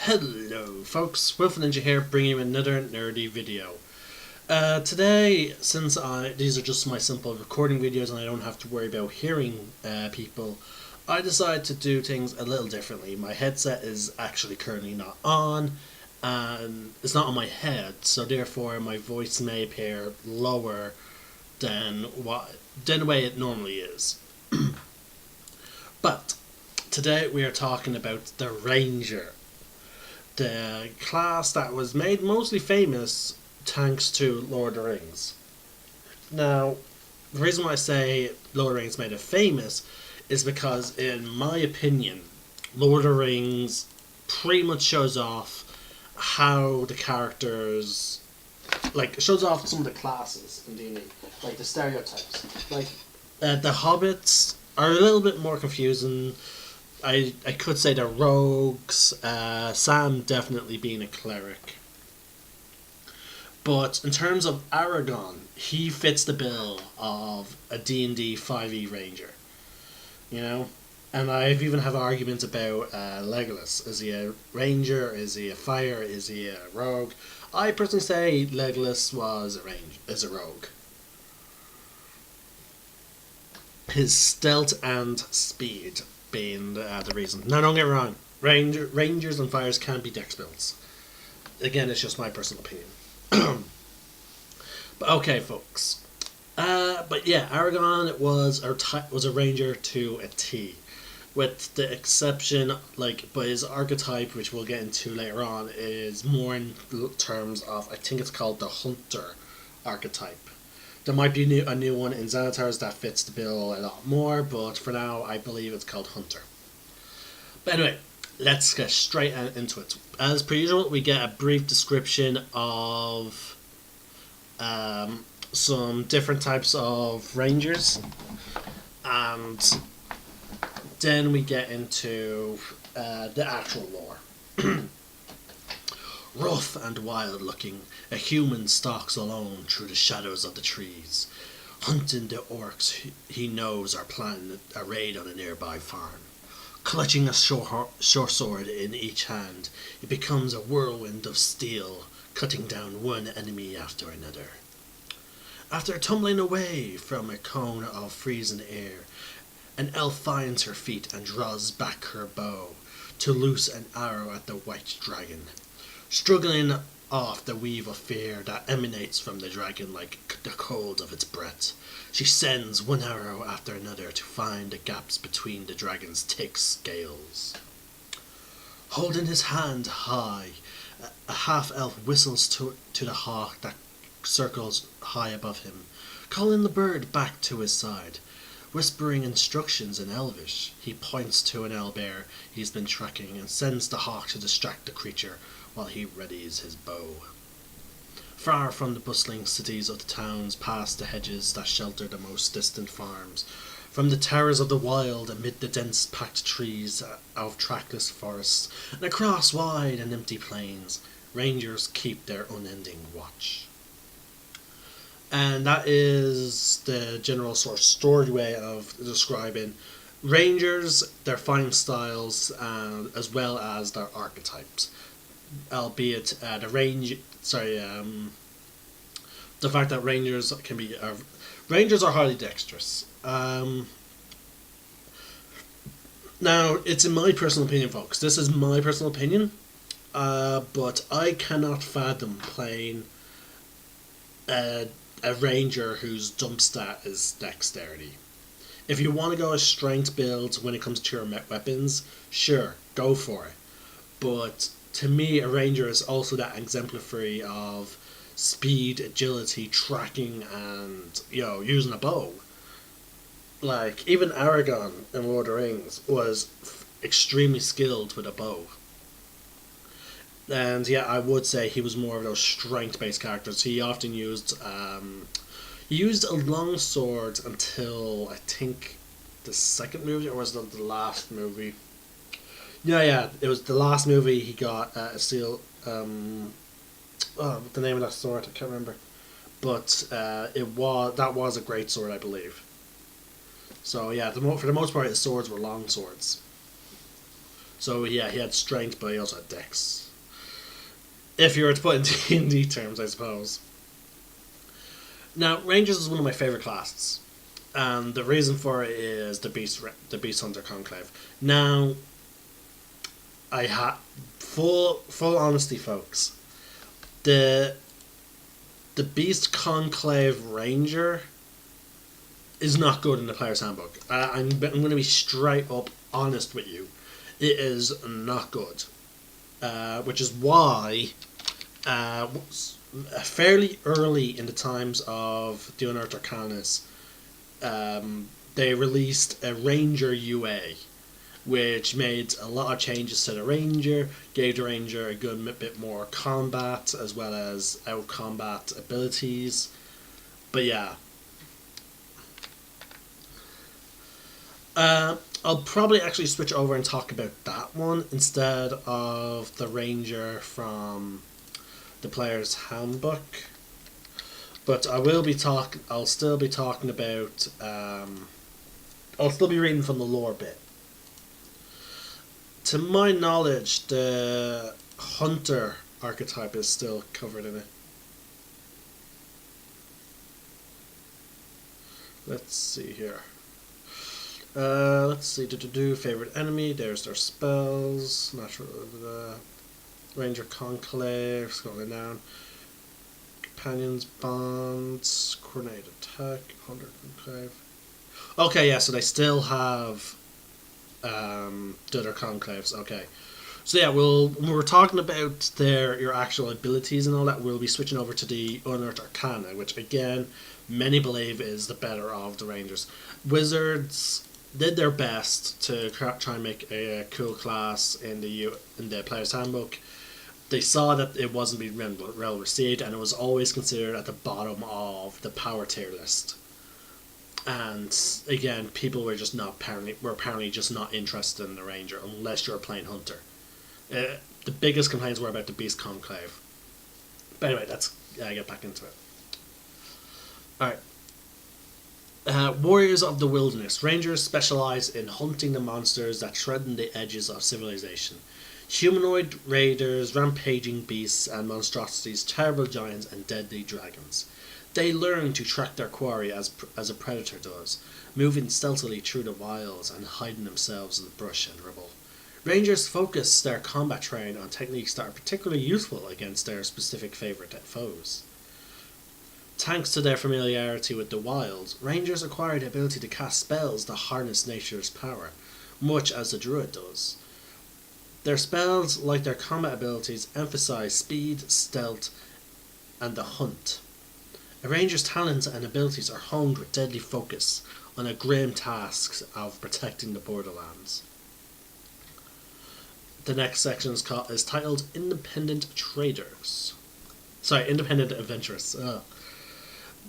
Hello folks, WolfNinja here bringing you another nerdy video. Today, since these are just my simple recording videos and I don't have to worry about hearing people, I decided to do things a little differently. My headset is actually currently not on, and it's not on my head, so therefore my voice may appear lower than the way it normally is. But today we are talking about the Ranger, the class that was made mostly famous thanks to Lord of the Rings. Now, the reason why I say Lord of the Rings made it famous is because, in my opinion, Lord of the Rings pretty much shows off how the characters, shows off some of the classes in D&D, like the stereotypes. The hobbits are a little bit more confusing. I could say they're rogues, Sam definitely being a cleric. But in terms of Aragorn, he fits the bill of a D&D 5e ranger. You know? And I've even have arguments about Legolas. Is he a ranger? Is he a fire? Is he a rogue? I personally say Legolas is a rogue. His stealth and speed being the reason. Now, don't get me wrong, Rangers and Fires can be dex builds. Again, it's just my personal opinion. But okay, folks. But yeah, Aragorn was a Ranger to a T, with the exception, but his archetype, which we'll get into later on, is more in terms of, I think it's called the Hunter archetype. There might be a new one in Xanathar's that fits the bill a lot more, but for now I believe it's called Hunter. But anyway, let's get straight into it. As per usual, we get a brief description of some different types of Rangers, and then we get into the actual lore. Rough and wild-looking, a human stalks alone through the shadows of the trees. Hunting the orcs he knows are planning a raid on a nearby farm. Clutching a short sword in each hand, it becomes a whirlwind of steel, cutting down one enemy after another. After tumbling away from a cone of freezing air, an elf finds her feet and draws back her bow to loose an arrow at the white dragon. Struggling off the weave of fear that emanates from the dragon like the cold of its breath, she sends one arrow after another to find the gaps between the dragon's thick scales. Holding his hand high, a half-elf whistles to the hawk that circles high above him, calling the bird back to his side. Whispering instructions in Elvish, he points to an owlbear he's been tracking and sends the hawk to distract the creature while he readies his bow. Far from the bustling cities of the towns, past the hedges that shelter the most distant farms, from the towers of the wild amid the dense packed trees of trackless forests, and across wide and empty plains, Rangers keep their unending watch. And that is the general sort of story way of describing Rangers, their fighting styles, as well as their archetypes. Albeit the fact that Rangers can be Rangers are highly dexterous. Now, it's in my personal opinion, folks. This is my personal opinion, but I cannot fathom playing a Ranger whose dump stat is dexterity. If you want to go a strength build when it comes to your weapons, sure, go for it. But to me, a Ranger is also that exemplary of speed, agility, tracking, and, using a bow. Even Aragorn in Lord of the Rings was extremely skilled with a bow. And yeah, I would say he was more of those strength-based characters. He often used a long sword until, I think, the second movie, or was it the last movie? Yeah, it was the last movie he got a steel, what the name of that sword, I can't remember. But that was a great sword, I believe. So yeah, for the most part, his swords were long swords. So yeah, he had strength, but he also had dex. If you were to put in D&D terms, I suppose. Now, Rangers is one of my favourite classes. And the reason for it is the Beast Hunter Conclave. Now, I have full honesty, folks. The Beast Conclave Ranger is not good in the player's handbook. I'm going to be straight up honest with you. It is not good, which is why fairly early in the times of the Unearthed Arcanus, they released a Ranger UA, which made a lot of changes to the Ranger, gave the Ranger a good bit more combat as well as out combat abilities. But yeah. I'll probably actually switch over and talk about that one instead of the Ranger from the player's handbook. But I'll still be talking about, I'll still be reading from the lore bit. To my knowledge, the Hunter archetype is still covered in it. Let's see here. Let's see. Favorite enemy. There's their spells. Natural. Ranger Conclave. Scrolling down. Companions bonds. Coordinated attack. Hunter Conclave. Okay, yeah. So they still have the other conclaves. Okay. So yeah, when we're talking about your actual abilities and all that, we'll be switching over to the Unearthed Arcana, which again, many believe is the better of the Rangers. Wizards did their best to try and make a cool class in the player's handbook. They saw that it wasn't being well received, and it was always considered at the bottom of the power tier list. And again, people were apparently just not interested in the Ranger unless you're playing Hunter. The biggest complaints were about the Beast Conclave. But anyway, let's get back into it. Alright. Warriors of the Wilderness. Rangers specialize in hunting the monsters that threaten the edges of civilization. Humanoid raiders, rampaging beasts and monstrosities, terrible giants and deadly dragons. They learn to track their quarry as a predator does, moving stealthily through the wilds and hiding themselves in the brush and rubble. Rangers focus their combat training on techniques that are particularly useful against their specific favourite foes. Thanks to their familiarity with the wilds, Rangers acquire the ability to cast spells that harness nature's power, much as the Druid does. Their spells, like their combat abilities, emphasise speed, stealth, and the hunt. A Ranger's talents and abilities are honed with deadly focus on a grim task of protecting the borderlands. The next section is titled Independent Adventurers.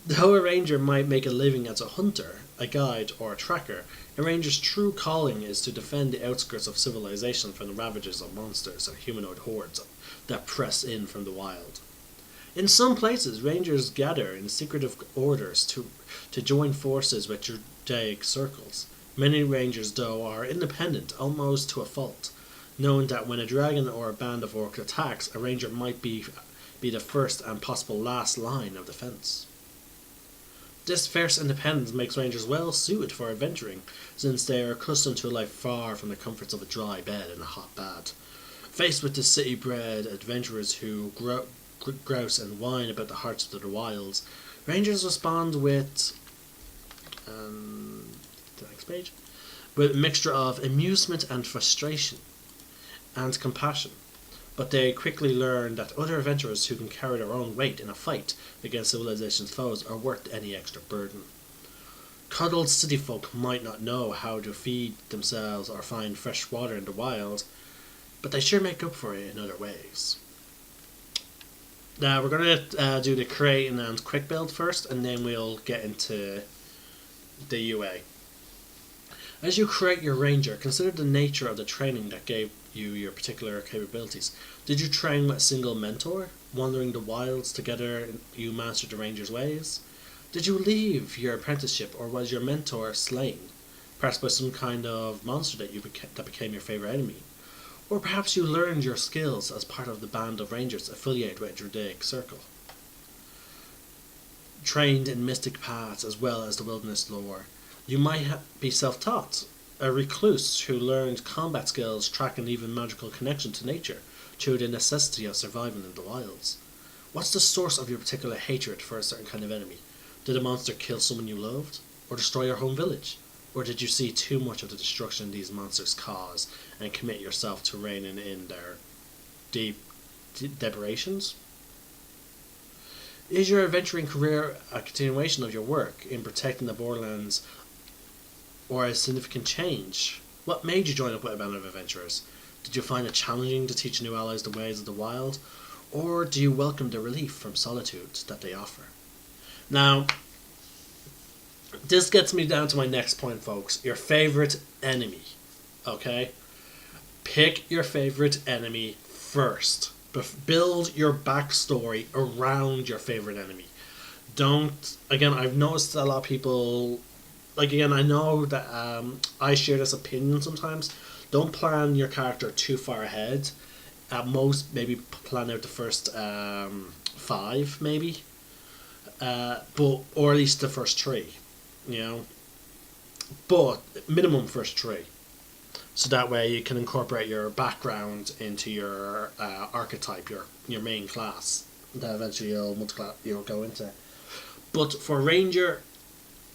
Though a Ranger might make a living as a hunter, a guide, or a tracker, a Ranger's true calling is to defend the outskirts of civilization from the ravages of monsters and humanoid hordes that press in from the wild. In some places, Rangers gather in secretive orders to join forces with Judaic circles. Many Rangers, though, are independent almost to a fault, knowing that when a dragon or a band of orcs attacks, a Ranger might be the first and possible last line of defense. This fierce independence makes Rangers well suited for adventuring, since they are accustomed to a life far from the comforts of a dry bed and a hot bath. Faced with the city-bred adventurers who grouse and whine about the hearts of the wilds, Rangers respond with the next page, with a mixture of amusement and frustration, and compassion. But they quickly learn that other adventurers who can carry their own weight in a fight against civilization's foes are worth any extra burden. Coddled city folk might not know how to feed themselves or find fresh water in the wild, but they sure make up for it in other ways. Now we're going to do the creating and quick build first, and then we'll get into the UA. As you create your Ranger, consider the nature of the training that gave you your particular capabilities. Did you train with a single mentor, wandering the wilds together you mastered the Ranger's ways? Did you leave your apprenticeship, or was your mentor slain, perhaps by some kind of monster that became your favourite enemy? Or perhaps you learned your skills as part of the band of rangers affiliated with Druidic Circle. Trained in mystic paths as well as the wilderness lore, you might be self-taught, a recluse who learned combat skills, track and even magical connection to nature through the necessity of surviving in the wilds. What's the source of your particular hatred for a certain kind of enemy? Did a monster kill someone you loved? Or destroy your home village? Or did you see too much of the destruction these monsters cause and commit yourself to reigning in their deep depredations? Is your adventuring career a continuation of your work in protecting the borderlands or a significant change? What made you join up with a band of adventurers? Did you find it challenging to teach new allies the ways of the wild? Or do you welcome the relief from solitude that they offer? Now, this gets me down to my next point, folks. Your favorite enemy. Okay? Pick your favorite enemy first. Build your backstory around your favorite enemy. Don't, again, I've noticed a lot of people, like, again, I know that I share this opinion sometimes. Don't plan your character too far ahead. At most, maybe plan out the first 5, maybe. But, or at least the first 3, you know. But, minimum first 3. So that way you can incorporate your background into your archetype, your main class that eventually you'll go into. But for Ranger,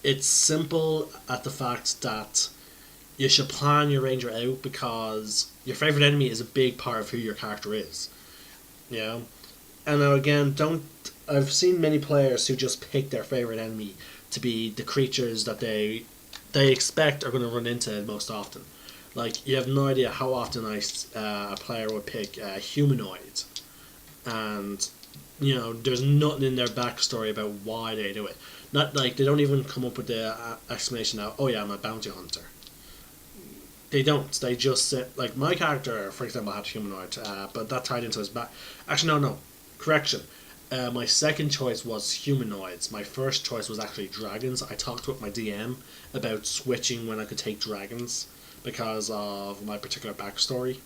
it's simple at the fact that you should plan your Ranger out because your favorite enemy is a big part of who your character is. You know, and now again, I've seen many players who just pick their favorite enemy to be the creatures that they expect are going to run into most often. Like, you have no idea how often a player would pick a humanoid, and, you know, there's nothing in their backstory about why they do it. Not like they don't even come up with the explanation of, oh yeah, I'm a bounty hunter. They don't. They just say, like, my character, for example, had humanoid, but that tied into his back. Actually, no. Correction. My second choice was humanoids. My first choice was actually dragons. I talked with my DM about switching when I could take dragons, because of my particular backstory.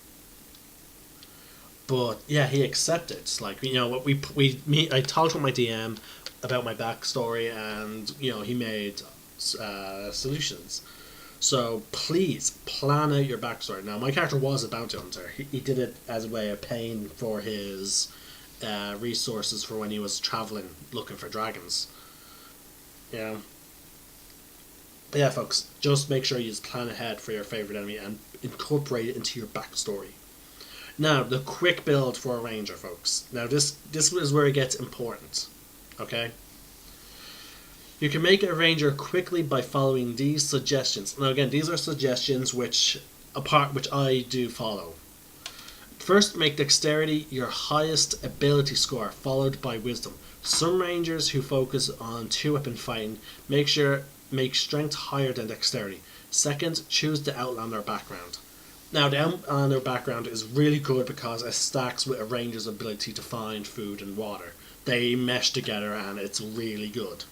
But yeah, he accepted. Like, you know, I talked with my DM about my backstory, and, you know, he made solutions. So please plan out your backstory. Now, my character was a bounty hunter. He did it as a way of paying for his resources for when he was traveling looking for dragons. Yeah. But yeah, folks, just make sure you just plan ahead for your favorite enemy and incorporate it into your backstory. Now, the quick build for a ranger, folks. Now, this is where it gets important. Okay? You can make a ranger quickly by following these suggestions. Now, again, these are suggestions which I do follow. First, make dexterity your highest ability score, followed by wisdom. Some rangers who focus on 2-weapon fighting make strength higher than dexterity. Second, choose the Outlander background. Now, the Outlander background is really good because it stacks with a ranger's ability to find food and water. They mesh together and it's really good.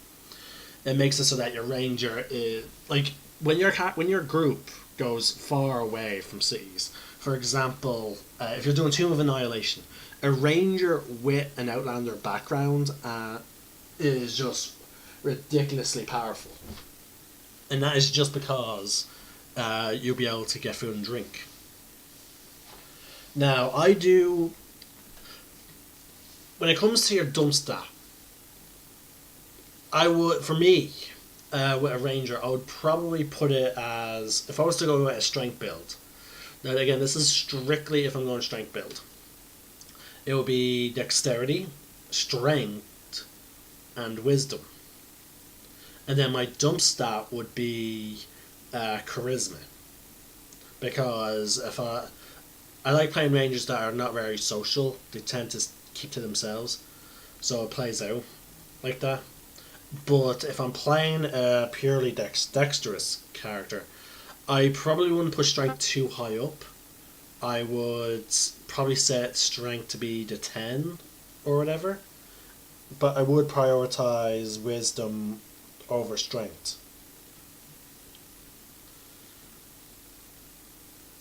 It makes it so that your ranger is, like, when your group goes far away from cities. For example, if you're doing Tomb of Annihilation, a ranger with an Outlander background is just ridiculously powerful. And that is just because you'll be able to get food and drink. Now, when it comes to your dump stat, with a ranger, I would probably put it as, if I was to go with a strength build. Now, again, this is strictly if I'm going strength build. It will be dexterity, strength, and wisdom. And then my dump stat would be charisma. Because I like playing rangers that are not very social. They tend to keep to themselves. So it plays out like that. But if I'm playing a purely dexterous character, I probably wouldn't push strength too high up. I would probably set strength to be the 10 or whatever. But I would prioritize wisdom over strength.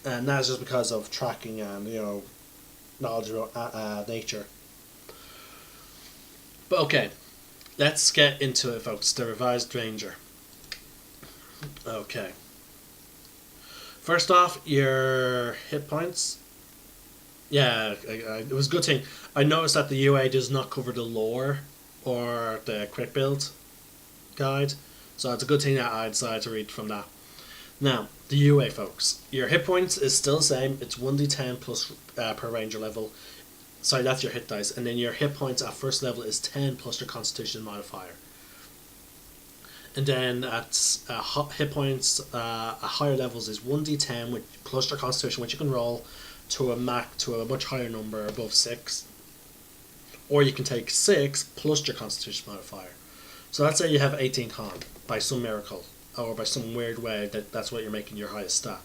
and that's just because of tracking and knowledge about nature. But okay, let's get into it, folks. The revised Ranger. Okay. First off, your hit points. Yeah, it was a good thing. I noticed that the UA does not cover the lore or the quick build guide, so it's a good thing that I decided to read from that. Now, the UA, folks. Your hit points is still the same. It's 1d10 plus per ranger level. Sorry, that's your hit dice. And then your hit points at first level is 10 plus your constitution modifier. And then at hit points at higher levels is 1d10 plus your constitution, which you can roll to a much higher number above 6. Or you can take 6 plus your constitution modifier. So let's say you have 18 con by some miracle, or by some weird way that's what you're making your highest stat.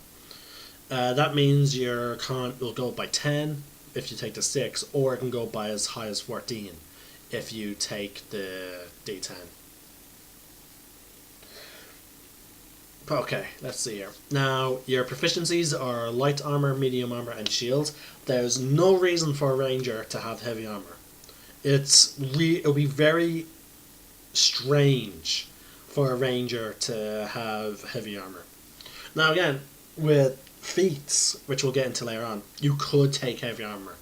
That means your con will go up by 10 if you take the 6, or it can go by as high as 14 if you take the d10. Okay, let's see here. Now, your proficiencies are light armor, medium armor, and shield. There's no reason for a ranger to have heavy armor. It'll be very strange for a ranger to have heavy armor. Now, again, with feats, which we'll get into later on, you could take heavy armor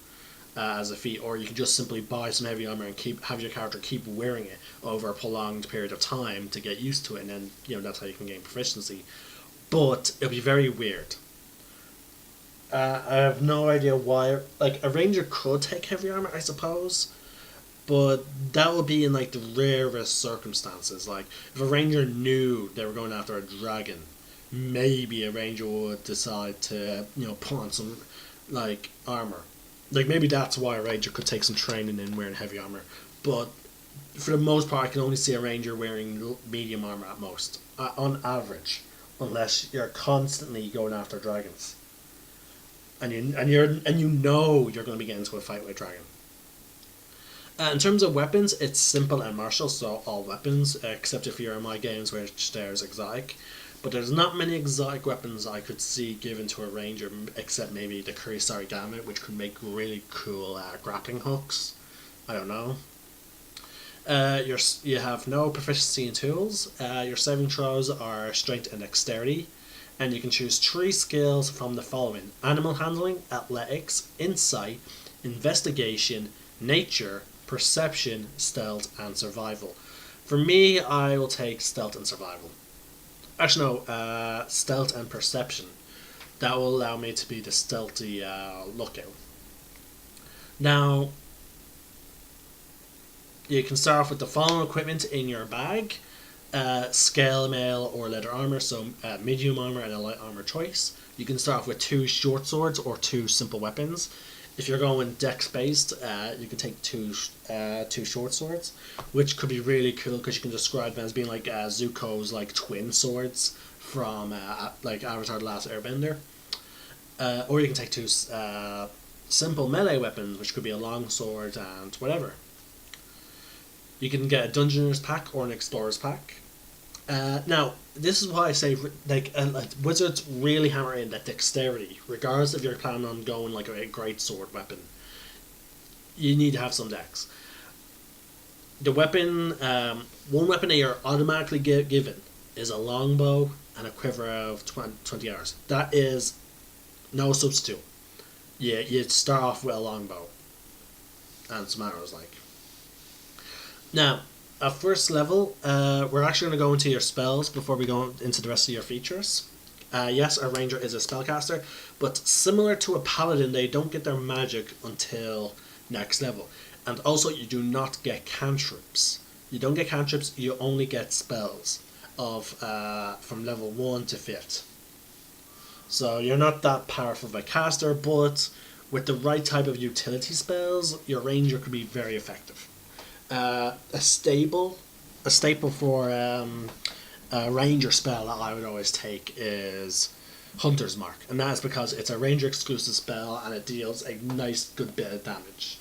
as a feat, or you can just simply buy some heavy armor and have your character keep wearing it over a prolonged period of time to get used to it, and then that's how you can gain proficiency. But it'll be very weird. I have no idea why. Like, a ranger could take heavy armor, I suppose, but that would be in like the rarest circumstances. Like, if a ranger knew they were going after a dragon, maybe a ranger would decide to put on some like armor. Like, maybe that's why a ranger could take some training in wearing heavy armor. But for the most part, I can only see a ranger wearing medium armor at most, on average, unless you're constantly going after dragons, and you're going to be getting into a fight with a dragon. In terms of weapons, it's simple and martial, so all weapons, except if you're in my games, which there's exotic. But there's not many exotic weapons I could see given to a ranger, except maybe the Kurisari Gamut, which could make really cool grappling hooks. I don't know. You have no proficiency in tools. Your saving throws are strength and dexterity, and you can choose 3 skills from the following: animal handling, athletics, insight, investigation, nature, perception, stealth, and survival. For me, I will take stealth and survival. Actually, no, stealth and perception. That will allow me to be the stealthy lookout. Now, you can start off with the following equipment in your bag: scale mail or leather armor, so medium armor and a light armor choice. You can start off with 2 short swords or 2 simple weapons. If you're going dex based, you can take two short swords, which could be really cool because you can describe them as being like Zuko's like twin swords from like Avatar: The Last Airbender. Or you can take 2 simple melee weapons, which could be a long sword and whatever. You can get a Dungeoner's pack or an Explorer's pack. Now, this is why I say, like wizards really hammer in that dexterity, regardless if you're planning on going like a great sword weapon. You need to have some dex. The weapon, one weapon that you're automatically given is a longbow and a quiver of 20 arrows. That is no substitute. You start off with a longbow and some arrows, like. Now, at first level, we're actually going to go into your spells before we go into the rest of your features. Yes, a ranger is a spellcaster, but similar to a paladin, they don't get their magic until next level. And also, you do not get cantrips. You don't get cantrips, you only get spells from level 1 to 5th. So you're not that powerful of a caster, but with the right type of utility spells, your ranger could be very effective. A staple for a ranger spell that I would always take is Hunter's Mark, and that is because it's a ranger exclusive spell and it deals a nice good bit of damage.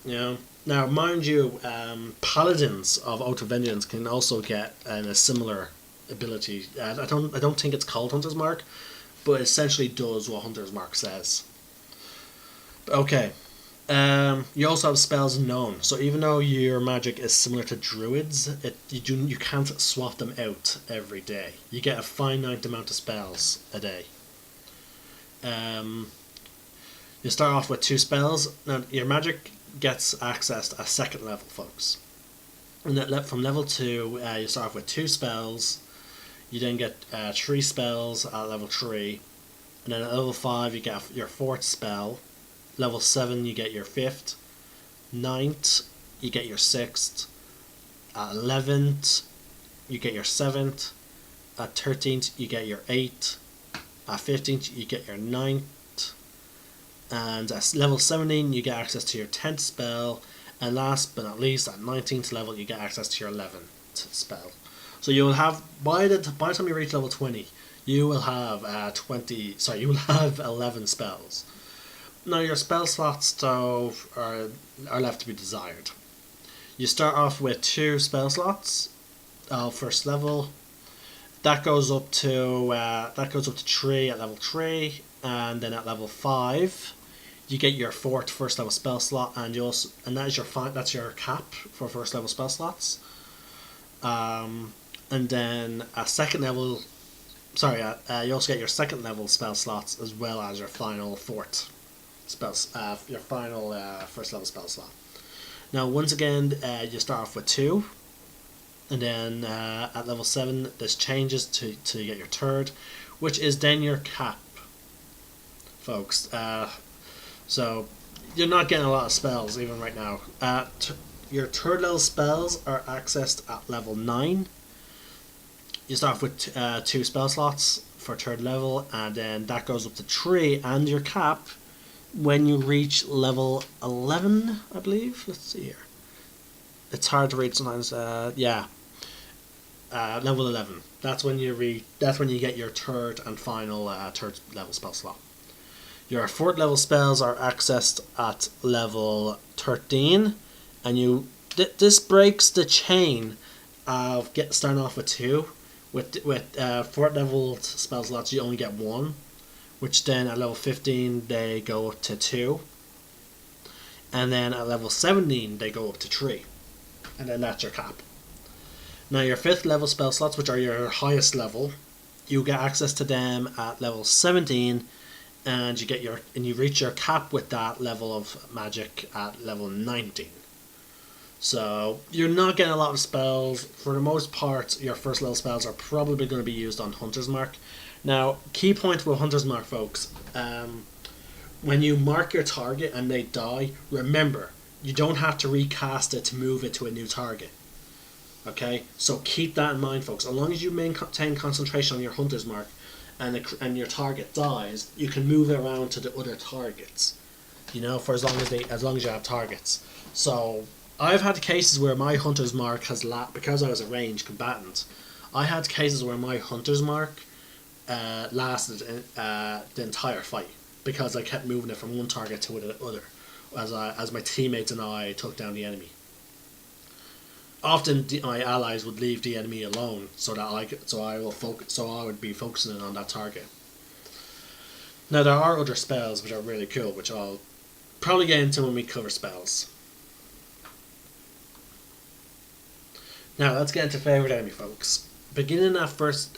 Now mind you, paladins of Oath of Vengeance can also get a similar ability. I don't think it's called Hunter's Mark, but it essentially does what Hunter's Mark says. Okay. You also have spells known. So even though your magic is similar to druids, you can't swap them out every day. You get a finite amount of spells a day. You start off with 2 spells. Now your magic gets accessed at second level, folks. And from level 2, you start off with 2 spells. You then get 3 spells at level 3, and then at level 5 you get your 4th spell. Level 7 you get your 5th. 9th you get your 6th. At 11th you get your 7th. At 13th you get your 8th. At 15th you get your 9th. And at level 17 you get access to your 10th spell. And last but not least, at 19th level you get access to your 11th spell. So you will have, by the time you reach level 20, you will have 11 spells. Now your spell slots though are left to be desired. You start off with 2 spell slots, first level. That goes up to 3 at level 3, and then at level 5, you get your 4th first level spell slot, and that's your cap for first level spell slots. And then a second level, you also get your second level spell slots as well as your final 4th your final first level spell slot. Now once again, you start off with 2, and then at level 7 this changes to you get your 3rd, which is then your cap, folks. So you're not getting a lot of spells even right now. Your 3rd level spells are accessed at level 9. You start off with 2 spell slots for 3rd level, and then that goes up to 3, and your cap when you reach level 11, I believe. Let's see here. It's hard to read sometimes. Level 11. That's when you get your 3rd and final 3rd level spell slot. Your 4th level spells are accessed at level 13, and this breaks the chain of starting off with 2. With 4th level spell slots, you only get 1, which then at level 15 they go up to 2, and then at level 17 they go up to 3, and then that's your cap. Now your 5th level spell slots, which are your highest level, you get access to them at level 17, and you reach your cap with that level of magic at level 19. So you're not getting a lot of spells. For the most part, your first level spells are probably going to be used on Hunter's Mark. Now, key point with Hunter's Mark, folks, when you mark your target and they die, remember, you don't have to recast it to move it to a new target. Okay, so keep that in mind, folks. As long as you maintain concentration on your Hunter's Mark and your target dies, you can move it around to the other targets. For as long as you have targets. So I've had cases where my Hunter's Mark has because I was a ranged combatant. I had cases where my Hunter's Mark lasted the entire fight because I kept moving it from one target to the other as my teammates and I took down the enemy. Often my allies would leave the enemy alone so I would be focusing on that target. Now there are other spells which are really cool, which I'll probably get into when we cover spells. Now let's get into favorite enemy, folks. Beginning at first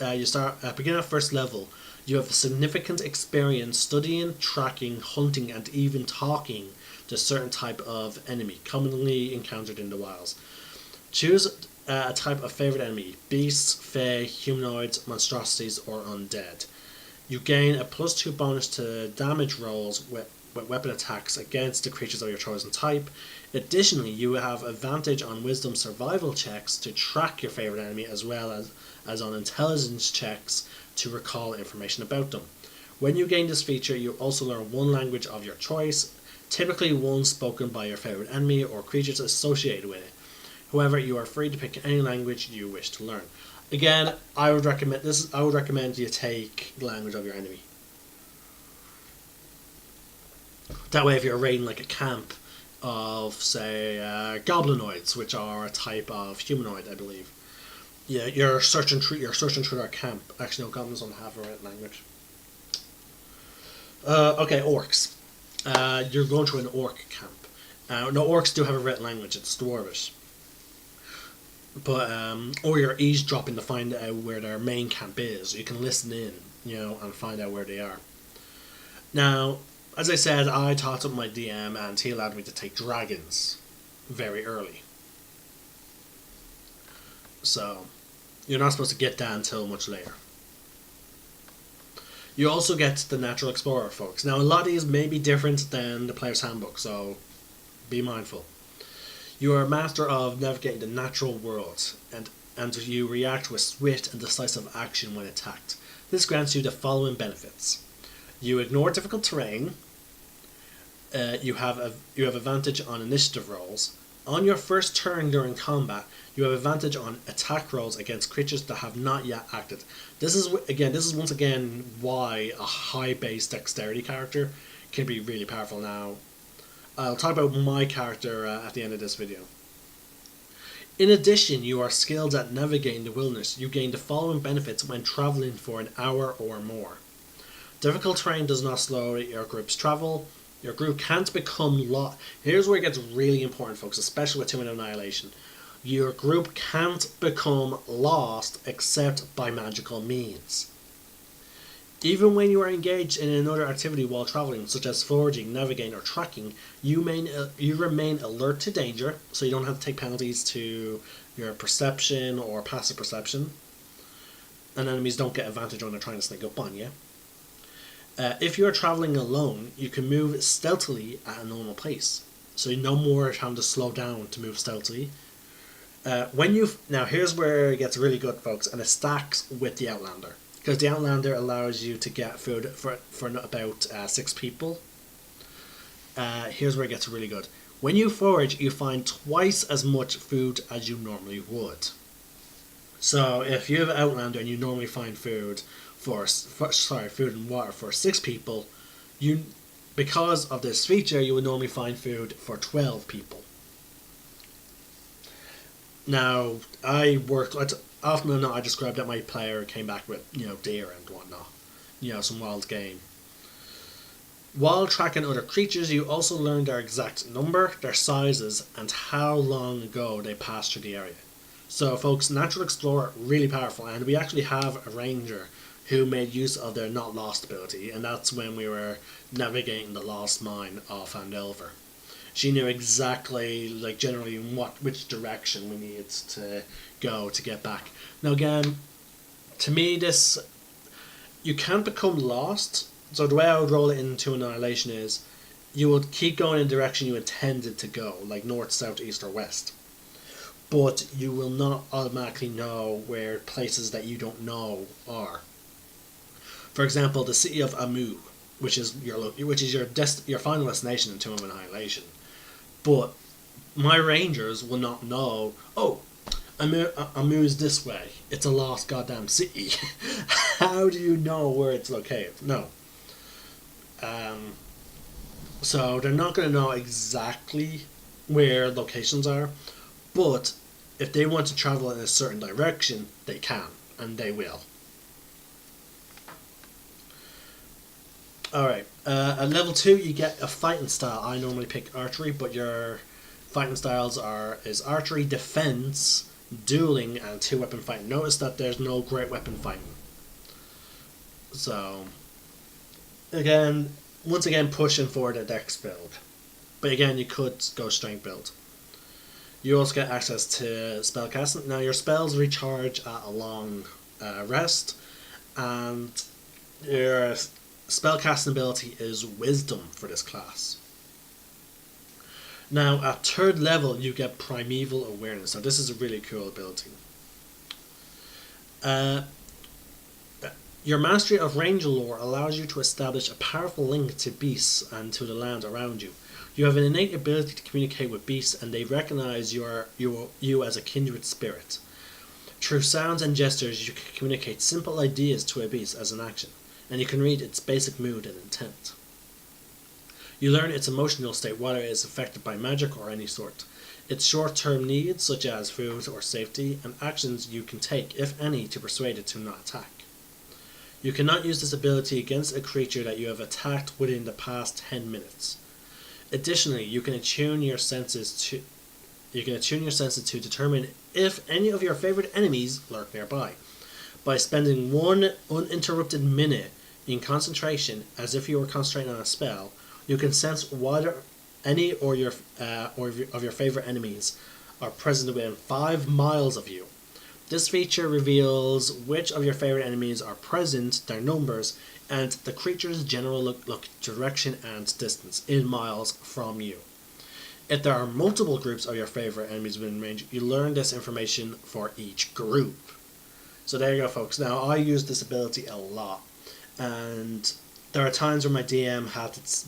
level, you have significant experience studying, tracking, hunting, and even talking to a certain type of enemy commonly encountered in the wilds. Choose a type of favorite enemy: beasts, fae, humanoids, monstrosities, or undead. You gain a +2 bonus to damage rolls with weapon attacks against the creatures of your chosen type. Additionally, you have advantage on wisdom survival checks to track your favorite enemy, as well as on intelligence checks to recall information about them. When you gain this feature, you also learn one language of your choice, typically one spoken by your favorite enemy or creatures associated with it. However, you are free to pick any language you wish to learn. Again, I would recommend you take the language of your enemy. That way, if you're raiding like a camp of, say, goblinoids, which are a type of humanoid, I believe. Yeah, you're searching through their camp. Actually, no, goblins don't have a language. Okay, orcs. You're going to an orc camp. No, orcs do have a written language. It's Dwarvish. But or you're eavesdropping to find out where their main camp is. You can listen in, and find out where they are. Now, as I said, I talked up my DM and he allowed me to take dragons very early. So, you're not supposed to get that until much later. You also get the Natural Explorer, folks. Now, a lot of these may be different than the Player's Handbook, so be mindful. You are a master of navigating the natural world, and you react with swift and decisive action when attacked. This grants you the following benefits. You ignore difficult terrain. You have advantage on initiative rolls. On your first turn during combat, you have advantage on attack rolls against creatures that have not yet acted. This is once again why a high base dexterity character can be really powerful. Now, I'll talk about my character at the end of this video. In addition, you are skilled at navigating the wilderness. You gain the following benefits when traveling for an hour or more. Difficult terrain does not slow your group's travel. Your group can't become lost. Here's where it gets really important, folks, especially with Tomb of Annihilation. Your group can't become lost except by magical means. Even when you are engaged in another activity while traveling, such as foraging, navigating, or tracking, you remain alert to danger, so you don't have to take penalties to your perception or passive perception. And enemies don't get advantage when they're trying to sneak up on you. If you're traveling alone, you can move stealthily at a normal pace. So you no more having to slow down to move stealthily. Now here's where it gets really good, folks, and it stacks with the Outlander. Because the Outlander allows you to get food for about 6 people. Here's where it gets really good. When you forage, you find twice as much food as you normally would. So if you have an Outlander and you normally find food food and water for 6 people, because of this feature, you would normally find food for 12 people. Now, often than not, I described that my player came back with, deer and whatnot, some wild game. While tracking other creatures, you also learn their exact number, their sizes, and how long ago they passed through the area. So, folks, Natural Explorer, really powerful, and we actually have a ranger who made use of their Not Lost ability, and that's when we were navigating the Lost Mine of Phandelver. She knew exactly, generally which direction we needed to go to get back. Now again, to me you can't become lost, so the way I would roll it into Annihilation is, you would keep going in the direction you intended to go, like north, south, east, or west. But you will not automatically know where places that you don't know are. For example, the city of Amu, which is your final destination in Tomb of Annihilation. But my rangers will not know, Amu is this way. It's a lost goddamn city. How do you know where it's located? No. So they're not going to know exactly where locations are, but if they want to travel in a certain direction, they can, and they will. Alright, at level 2 you get a fighting style. I normally pick archery, but your fighting styles is archery, defense, dueling, and 2-weapon fighting. Notice that there's no great weapon fighting. So, once again pushing for the dex build. But again, you could go strength build. You also get access to spellcasting. Now your spells recharge at a long rest, and your spellcasting ability is Wisdom for this class. Now at 3rd level you get Primeval Awareness. Now this is a really cool ability. Your mastery of Ranger lore allows you to establish a powerful link to beasts and to the land around you. You have an innate ability to communicate with beasts, and they recognize you as a kindred spirit. Through sounds and gestures you can communicate simple ideas to a beast as an action, and you can read its basic mood and intent. You learn its emotional state, whether it is affected by magic or any sort, its short-term needs such as food or safety, and actions you can take, if any, to persuade it to not attack. You cannot use this ability against a creature that you have attacked within the past 10 minutes. Additionally, you can attune your senses to determine if any of your favorite enemies lurk nearby. By spending 1 uninterrupted minute in concentration, as if you were concentrating on a spell, you can sense whether any or your favorite enemies are present within 5 miles of you. This feature reveals which of your favorite enemies are present, their numbers, and the creature's general look direction and distance in miles from you. If there are multiple groups of your favorite enemies within range, you learn this information for each group. So there you go, folks. Now, I use this ability a lot, and there are times where my DM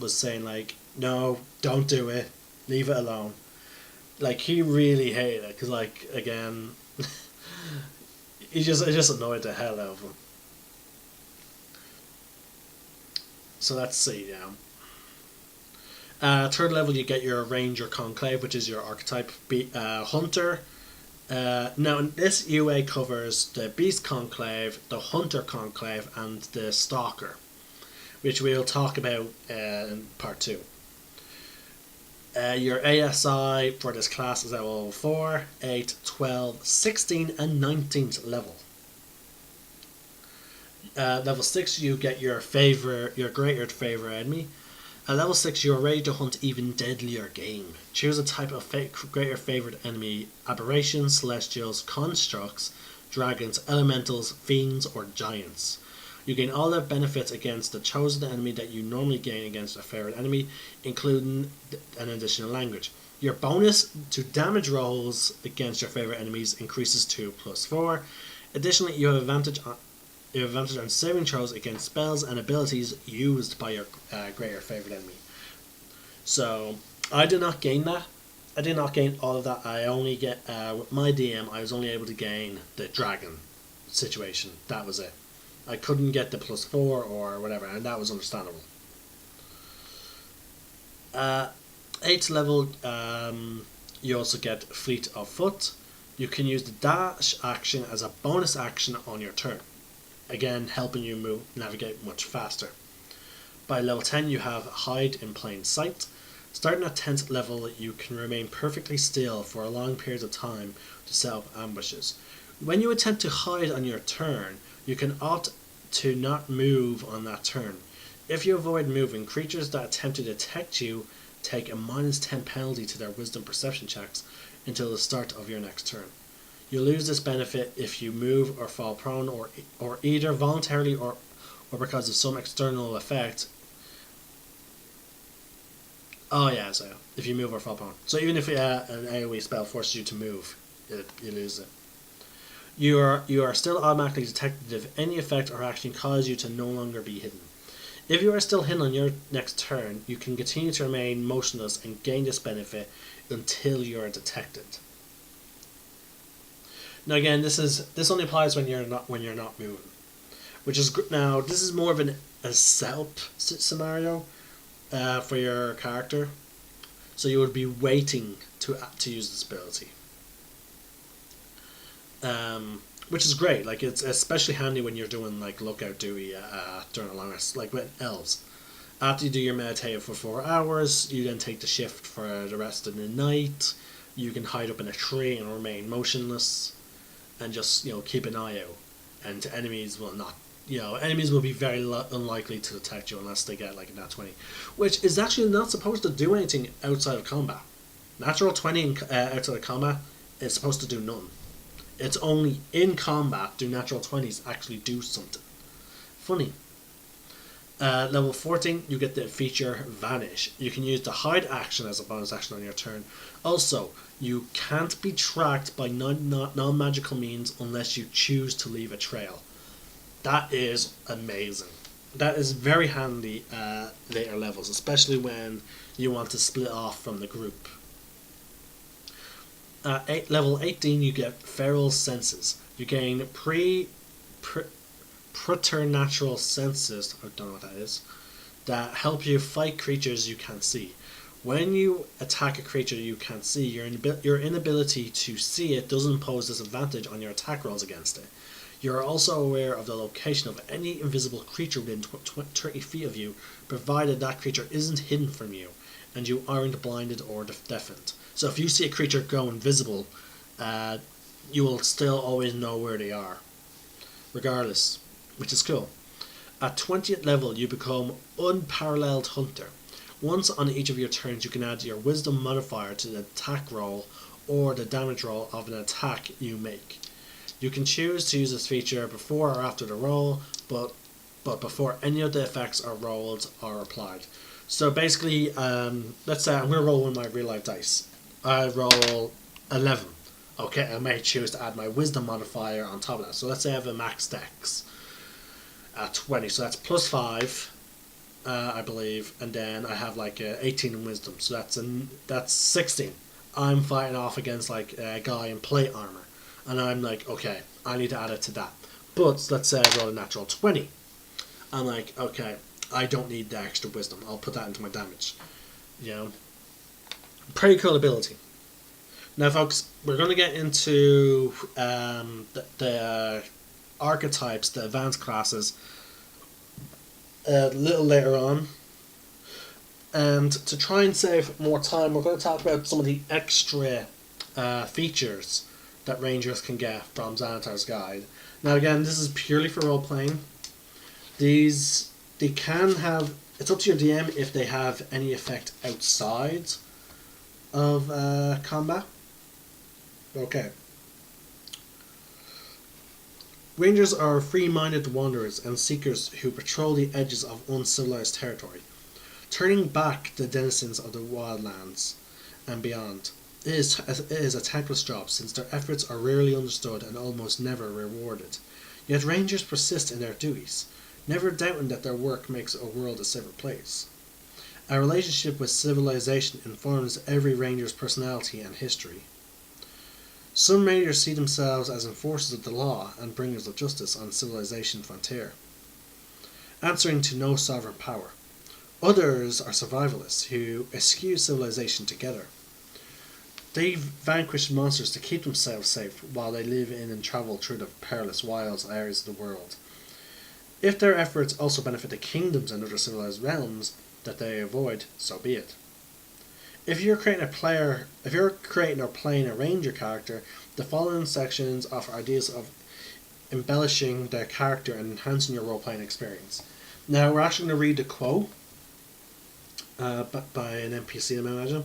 was saying, like, no, don't do it, leave it alone. Like, he really hated it, because, like, again, it just annoyed the hell out of him. So let's see now. Third level, you get your Ranger Conclave, which is your archetype Hunter. Now, this UA covers the Beast Conclave, the Hunter Conclave, and the Stalker, which we'll talk about in part 2. Your ASI for this class is at level 4, 8, 12, 16, and 19th level. Level 6, you get your greater favorite enemy. At level 6, you are ready to hunt even deadlier game. Choose a type of greater favorite enemy: aberrations, celestials, constructs, dragons, elementals, fiends, or giants. You gain all the benefits against the chosen enemy that you normally gain against a favorite enemy, including an additional language. Your bonus to damage rolls against your favorite enemies increases to +4. Additionally, you have advantage on saving throws against spells and abilities used by your greater favorite enemy. So I did not gain that. I did not gain all of that. I only get with my DM. I was only able to gain the dragon situation. That was it. I couldn't get the +4 or whatever, and that was understandable. 8th level, you also get Fleet of Foot. You can use the dash action as a bonus action on your turn, again helping you navigate much faster. By level 10, you have Hide in Plain Sight. Starting at 10th level, you can remain perfectly still for a long period of time to set up ambushes. When you attempt to hide on your turn, you can opt to not move on that turn. If you avoid moving, creatures that attempt to detect you take a -10 penalty to their wisdom perception checks until the start of your next turn. You lose this benefit if you move or fall prone, or either voluntarily or because of some external effect. Oh yeah, so if you move or fall prone. So even if an AoE spell forces you to move, you lose it. You are still automatically detected if any effect or action causes you to no longer be hidden. If you are still hidden on your next turn, you can continue to remain motionless and gain this benefit until you are detected. Now again, this only applies when you're not moving, which is now this is more of a setup scenario for your character, so you would be waiting to use this ability. Which is great. Like, it's especially handy when you're doing like lookout duty during a long rest, like with elves. After you do your meditative for 4 hours, you then take the shift for the rest of the night. You can hide up in a tree and remain motionless, and just keep an eye out. And enemies will not. Enemies will be very unlikely to detect you unless they get like a nat 20, which is actually not supposed to do anything outside of combat. Natural 20 outside of combat is supposed to do nothing. It's only in combat do natural 20s actually do something. Funny. Level 14, you get the feature Vanish. You can use the hide action as a bonus action on your turn. Also, you can't be tracked by non-magical means unless you choose to leave a trail. That is amazing. That is very handy later levels, especially when you want to split off from the group. Level 18, you get Feral Senses. You gain preternatural senses, I don't know what that is, that help you fight creatures you can't see. When you attack a creature you can't see, your inability to see it doesn't pose disadvantage on your attack rolls against it. You are also aware of the location of any invisible creature within 30 feet of you, provided that creature isn't hidden from you and you aren't blinded or deafened. So if you see a creature go invisible, you will still always know where they are, regardless, which is cool. At 20th level, you become Unparalleled Hunter. Once on each of your turns, you can add your Wisdom modifier to the attack roll or the damage roll of an attack you make. You can choose to use this feature before or after the roll, but before any of the effects or rolls are applied. So basically, let's say I'm going to roll one of my real life dice. I roll 11. Okay, I may choose to add my Wisdom modifier on top of that. So let's say I have a max dex at 20, so that's plus 5, I believe, and then I have like 18 in Wisdom, so that's 16. I'm fighting off against like a guy in plate armor, and I'm like, okay, I need to add it to that. But let's say I roll a natural 20. I'm like, okay, I don't need the extra Wisdom. I'll put that into my damage. You know, pretty cool ability. Now, folks, we're going to get into the archetypes, the advanced classes, a little later on. And to try and save more time, we're going to talk about some of the extra features that Rangers can get from Xanatar's Guide. Now, again, this is purely for role playing. They can have. It's up to your DM if they have any effect outside of combat. Okay. Rangers are free-minded wanderers and seekers who patrol the edges of uncivilized territory, turning back the denizens of the wildlands and beyond. It is a thankless job, since their efforts are rarely understood and almost never rewarded. Yet Rangers persist in their duties, never doubting that their work makes a world a safer place. A relationship with civilization informs every Ranger's personality and history. Some Rangers see themselves as enforcers of the law and bringers of justice on civilization's frontier, answering to no sovereign power. Others are survivalists who eschew civilization together. They vanquish monsters to keep themselves safe while they live in and travel through the perilous wilds areas of the world. If their efforts also benefit the kingdoms and other civilized realms that they avoid, so be it. If you're creating or playing a Ranger character, the following sections offer ideas of embellishing their character and enhancing your role-playing experience. Now, we're actually going to read the quote by an NPC, I imagine.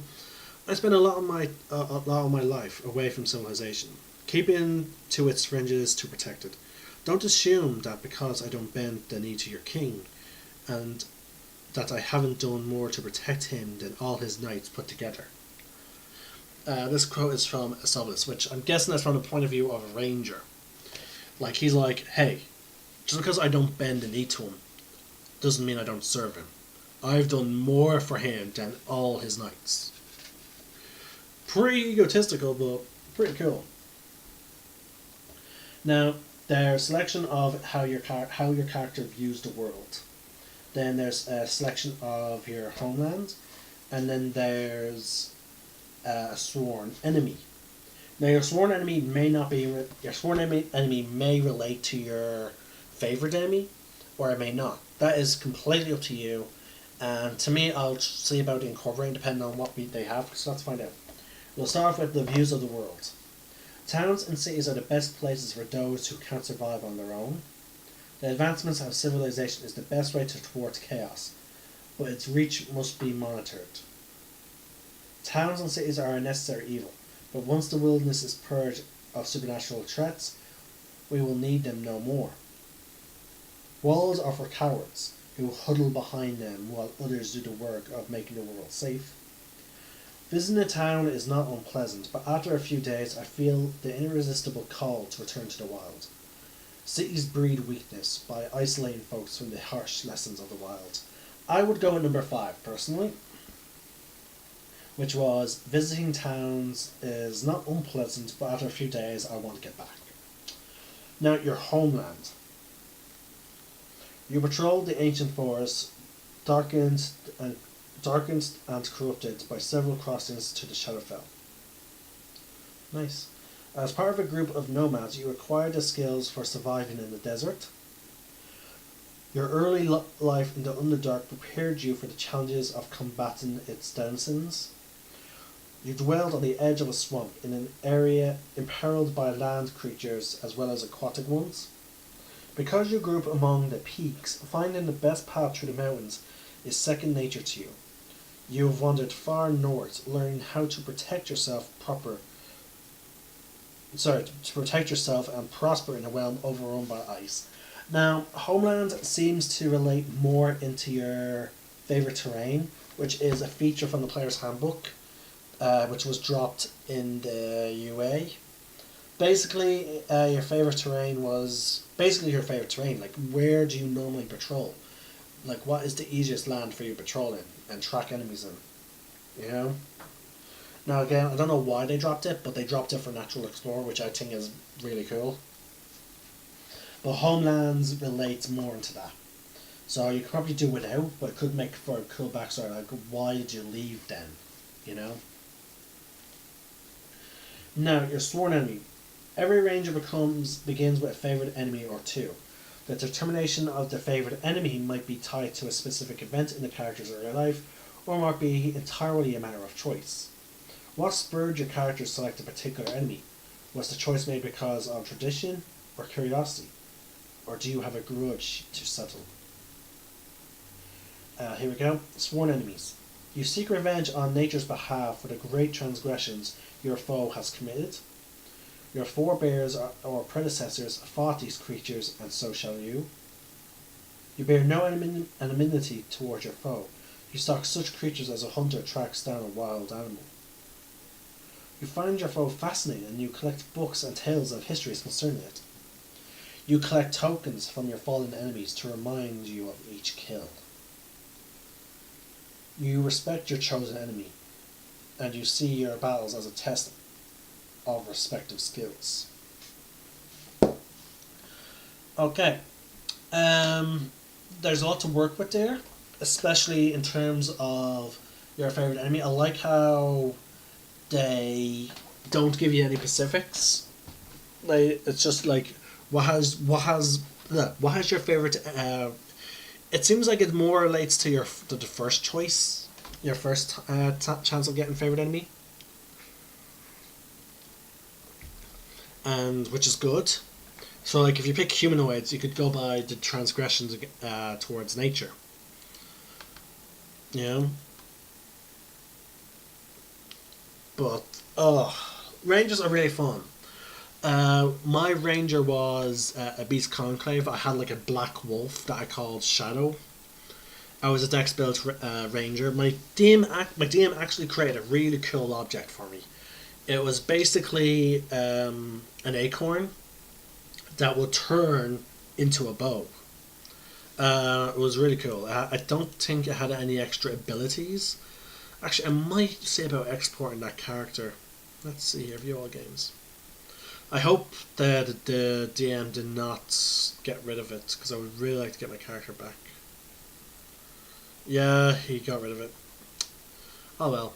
I spent a lot of my life away from civilization, keeping to its fringes to protect it. Don't assume that because I don't bend the knee to your king, and that I haven't done more to protect him than all his knights put together. This quote is from Asolis, which I'm guessing that's from the point of view of a ranger. Like, he's like, hey, just because I don't bend the knee to him doesn't mean I don't serve him. I've done more for him than all his knights. Pretty egotistical, but pretty cool. Now, there's a selection of how your character views the world. Then there's a selection of your homeland, and then there's a sworn enemy. Now, your sworn enemy may relate to your favorite enemy, or it may not. That is completely up to you. And to me, I'll see about incorporating depending on what they have. So let's find out. We'll start off with the views of the world. Towns and cities are the best places for those who can't survive on their own. The advancements of civilization is the best way towards chaos, but its reach must be monitored. Towns and cities are a necessary evil, but once the wilderness is purged of supernatural threats, we will need them no more. Walls are for cowards, who huddle behind them while others do the work of making the world safe. Visiting a town is not unpleasant, but after a few days I feel the irresistible call to return to the wild. Cities breed weakness by isolating folks from the harsh lessons of the wild. I would go with number 5, personally, which was visiting towns is not unpleasant, but after a few days I want to get back. Now, your homeland. You patrol the ancient forests, darkened and corrupted by several crossings to the Shadowfell. Nice. As part of a group of nomads, you acquire the skills for surviving in the desert. Your early life in the Underdark prepared you for the challenges of combating its denizens. You dwelled on the edge of a swamp in an area imperiled by land creatures as well as aquatic ones. Because you grew up among the peaks, finding the best path through the mountains is second nature to you. You have wandered far north, learning how to protect yourself to protect yourself and prosper in a realm overrun by ice. Now, Homeland seems to relate more into your favorite terrain, which is a feature from the player's handbook, which was dropped in the UA. Basically, your favorite terrain was basically your favorite terrain. Like, where do you normally patrol? Like, what is the easiest land for you to patrol in and track enemies in? You know. Now again, I don't know why they dropped it, but they dropped it for Natural Explorer, which I think is really cool. But Homelands relates more into that. So you could probably do without, but it could make for a cool backstory, like why did you leave then? You know? Now, your sworn enemy. Every ranger begins with a favourite enemy or two. The determination of the favourite enemy might be tied to a specific event in the character's early life, or might be entirely a matter of choice. What spurred your character to select a particular enemy? Was the choice made because of tradition or curiosity? Or do you have a grudge to settle? Here we go. Sworn enemies. You seek revenge on nature's behalf for the great transgressions your foe has committed. Your forebears or predecessors fought these creatures, and so shall you. You bear no enmity towards your foe. You stalk such creatures as a hunter tracks down a wild animal. You find your foe fascinating, and you collect books and tales of histories concerning it. You collect tokens from your fallen enemies to remind you of each kill. You respect your chosen enemy, and you see your battles as a test of respective skills. Okay. There's a lot to work with there, especially in terms of your favourite enemy. I like how they don't give you any specifics. Like, it's just like what has your favorite. It seems like it more relates to the first choice, your first chance of getting favorite enemy, and which is good. So, like, if you pick humanoids, you could go by the transgressions towards nature. You know. But rangers are really fun. My ranger was a beast conclave. I had like a black wolf that I called Shadow. I was a dex built ranger. My DM actually created a really cool object for me. It was basically an acorn that would turn into a bow. It was really cool. I don't think it had any extra abilities. Actually, I might say about exporting that character. Let's see here, view all games. I hope that the DM did not get rid of it, because I would really like to get my character back. Yeah, he got rid of it. Oh well.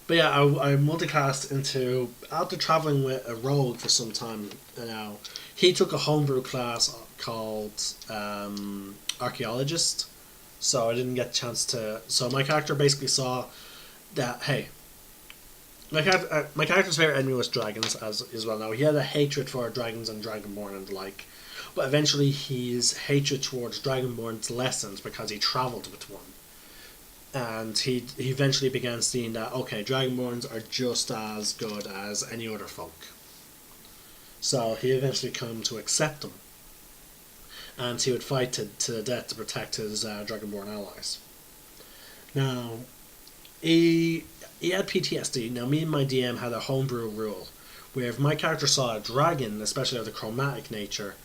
But yeah, I multiclassed into, after travelling with a rogue for some time now, he took a homebrew class called Archaeologist, so I didn't get a chance to... So my character basically saw that, hey, my character's favourite enemy was dragons, as is well known. He had a hatred for dragons and Dragonborn and the like, but eventually his hatred towards Dragonborns lessened because he travelled with one. And he eventually began seeing that, okay, Dragonborns are just as good as any other folk. So he eventually came to accept them. And he would fight to the death to protect his Dragonborn allies. Now, he had PTSD. Now, me and my DM had a homebrew rule, where if my character saw a dragon, especially of the chromatic nature,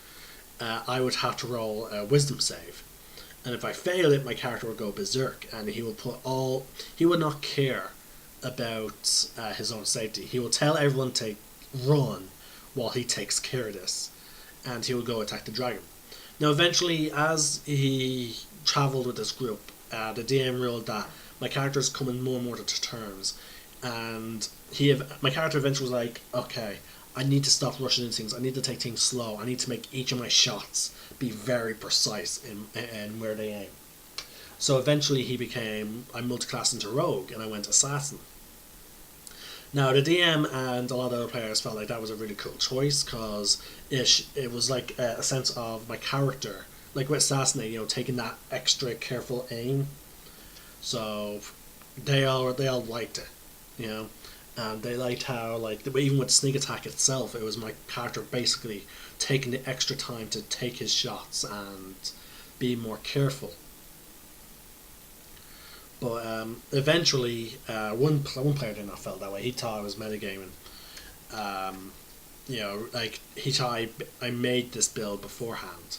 I would have to roll a wisdom save. And if I fail it, my character would go berserk, and he would not care about his own safety. He will tell everyone to run while he takes care of this, and he will go attack the dragon. Now, eventually, as he travelled with this group, the DM ruled that my character is coming more and more to terms, and my character eventually was like, okay, I need to stop rushing into things. I need to take things slow. I need to make each of my shots be very precise in where they aim. So eventually I multiclassed into Rogue and I went Assassin. Now the DM and a lot of other players felt like that was a really cool choice because it was like a sense of my character, like with Assassinate, taking that extra careful aim. So they all liked it, and they liked how even with sneak attack itself, it was my character basically taking the extra time to take his shots and be more careful. But eventually, one player did not feel that way. He thought I was metagaming. He thought I made this build beforehand.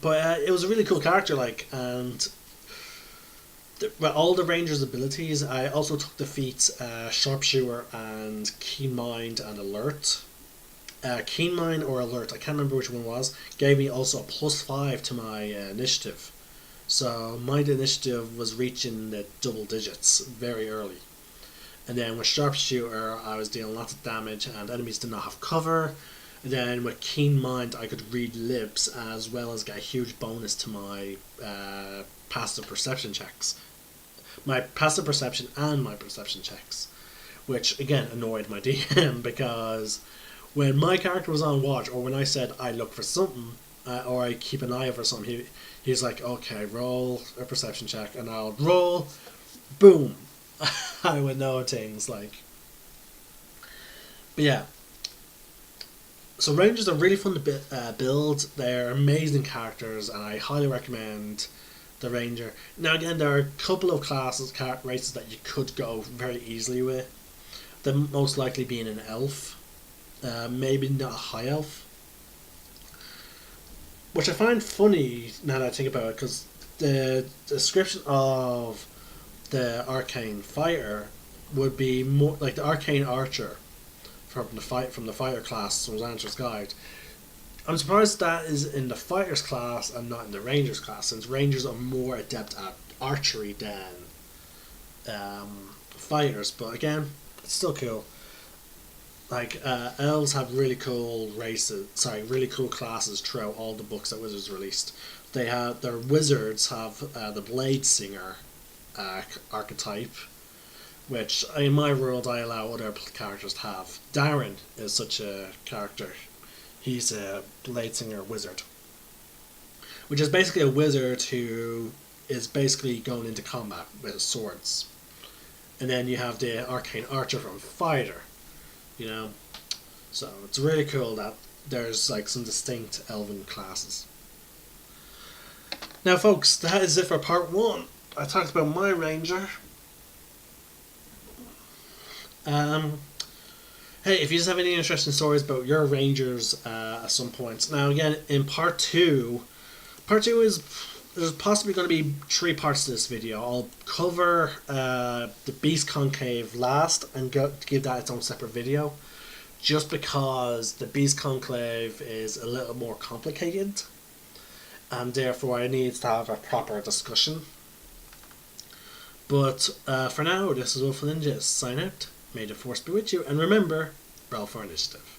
But it was a really cool character, and all the Ranger's abilities, I also took the feats Sharpshooter and Keen Mind and Alert. Keen Mind or Alert, I can't remember which one it was, gave me also a +5 to my initiative. So my initiative was reaching the double digits very early. And then with Sharpshooter, I was dealing lots of damage and enemies did not have cover. And then with Keen Mind, I could read lips as well as get a huge bonus to my passive perception checks. My passive perception and my perception checks. Which, again, annoyed my DM because when my character was on watch, or when I said I look for something, or I keep an eye out for something, he's like, okay, roll a perception check, and I'll roll, boom. I would know things But yeah. So Rangers are really fun to build. They're amazing characters, and I highly recommend the Ranger. Now again, there are a couple of races that you could go very easily with. The most likely being an elf. Maybe not a high elf. Which I find funny now that I think about it, because the description of the arcane fighter would be more like the arcane archer from the fighter class from Xanathar's Guide. I'm surprised that is in the fighters class and not in the rangers class, since rangers are more adept at archery than fighters. But again, it's still cool. Elves have really cool really cool classes throughout all the books that Wizards released. Their wizards have the Blade Singer archetype, which in my world I allow other characters to have. Darren is such a character. He's a Blade Singer wizard, which is basically a wizard who is basically going into combat with swords. And then you have the Arcane Archer from Fighter. So it's really cool that there's some distinct elven classes. Now folks, that is it for part 1. I talked about my ranger. Hey, if you just have any interesting stories about your rangers at some point. Now again, in part 2 there's possibly going to be 3 parts to this video. I'll cover the Beast Conclave last and give that its own separate video, just because the Beast Conclave is a little more complicated and therefore I need to have a proper discussion. But for now, this is Wolf Ninjas. Sign out. May the Force be with you, and remember, roll for initiative.